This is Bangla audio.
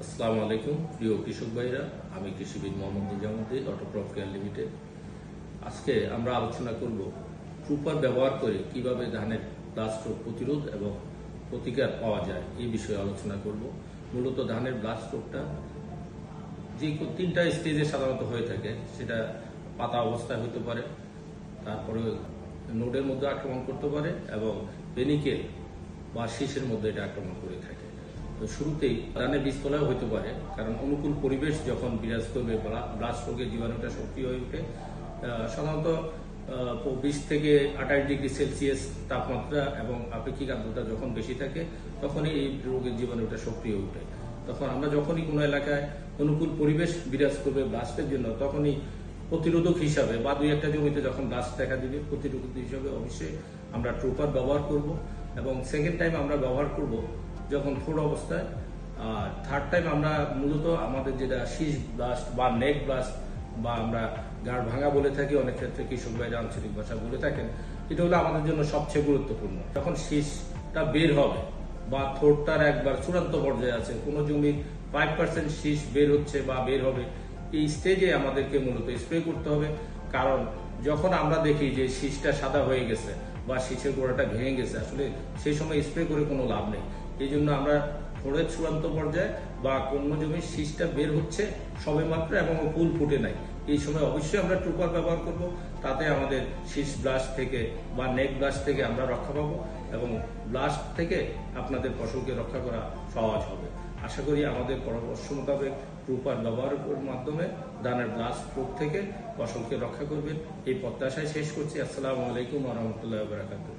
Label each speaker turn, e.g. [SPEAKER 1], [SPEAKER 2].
[SPEAKER 1] আসসালামু আলাইকুম প্রিয় কৃষক ভাইরা, আমি কৃষিবিদ Mohammad Nizamuddin, autocrop care limited. আজকে আমরা আলোচনা করব ট্রুপার ব্যবহার করে কিভাবে ধানের ব্লাস্ট রোগ প্রতিরোধ এবং প্রতিকার পাওয়া যায় এই বিষয়ে আলোচনা করব। মূলত ধানের ব্লাস্ট রোগটা যে তিনটা স্টেজে সাধারণত হয়ে থাকে, সেটা পাতা অবস্থায় হতে পারে, তারপরে নোডের মধ্যে আক্রমণ করতে পারে এবং পেনিকেল বা শীষের মধ্যে এটা আক্রমণ করে থাকে। তো শুরুতেই ধানের বীজতলাও হতে পারে, কারণ অনুকূল পরিবেশ যখন বিরাজ করবে ব্লাস্ট রোগের জীবাণুটা সক্রিয় হয়ে ওঠে। সাধারণত 20 থেকে 28 ডিগ্রি সেলসিয়াস তাপমাত্রা এবং আপেক্ষিক আর্দ্রতা যখন বেশি থাকে, তখনই এই রোগের জীবাণুটা সক্রিয় ওঠে। তখন আমরা যখনই কোনো এলাকায় অনুকূল পরিবেশ বিরাজ করবে ব্লাস্টের জন্য, তখনই প্রতিরোধক হিসাবে বা দুই একটা জমিতে যখন ব্লাস্ট দেখা দিবে, প্রতিরোধক হিসাবে অবশ্যই আমরা ট্রুপার ব্যবহার করব। এবং সেকেন্ড টাইম আমরা ব্যবহার করব যখন ফোর অবস্থায়। আর থার্ড টাইম আমরা মূলত আমাদের যেটা শীষ ব্লাস্ট বা নেক ব্লাস্ট বা আমরা গাড় ভাঙা বলে থাকি, অনেক ক্ষেত্রে কৃষক ভাইরা আঞ্চলিক ভাষা বলে থাকেন, এটা হলো আমাদের জন্য সবচেয়ে গুরুত্বপূর্ণ। যখন শীষটা বের হবে বা থোড়টার একবার চূড়ান্ত পর্যায়ে আছে, কোনো জমির 5% শীষ বের হচ্ছে বা বের হবে, এই স্টেজে আমাদেরকে মূলত স্প্রে করতে হবে। কারণ যখন আমরা দেখি যে শীষটা সাদা হয়ে গেছে বা শীষের গোড়াটা ভেঙে গেছে, আসলে সেই সময় স্প্রে করে কোনো লাভ নেই। এই জন্য আমরা ফোড়ের চূড়ান্ত পর্যায়ে বা কোনো জমির শীষটা বের হচ্ছে সবে মাত্র এবং ফুল ফুটে নাই, এই সময় অবশ্যই আমরা ট্রুপার ব্যবহার করব। তাতে আমাদের শীষ ব্লাস্ট থেকে বা নেক ব্লাস্ট থেকে আমরা রক্ষা পাবো এবং ব্লাস্ট থেকে আপনাদের ফসলকে রক্ষা করা সহজ হবে। আশা করি আমাদের পরামর্শ মোতাবেক ট্রুপার ব্যবহারের মাধ্যমে ধানের ব্লাস্ট রোগ থেকে ফসলকে রক্ষা করবেন, এই প্রত্যাশায় শেষ করছি। আসসালামু আলাইকুম ওয়া রাহমাতুল্লাহি ওয়া বারাকাতুহু।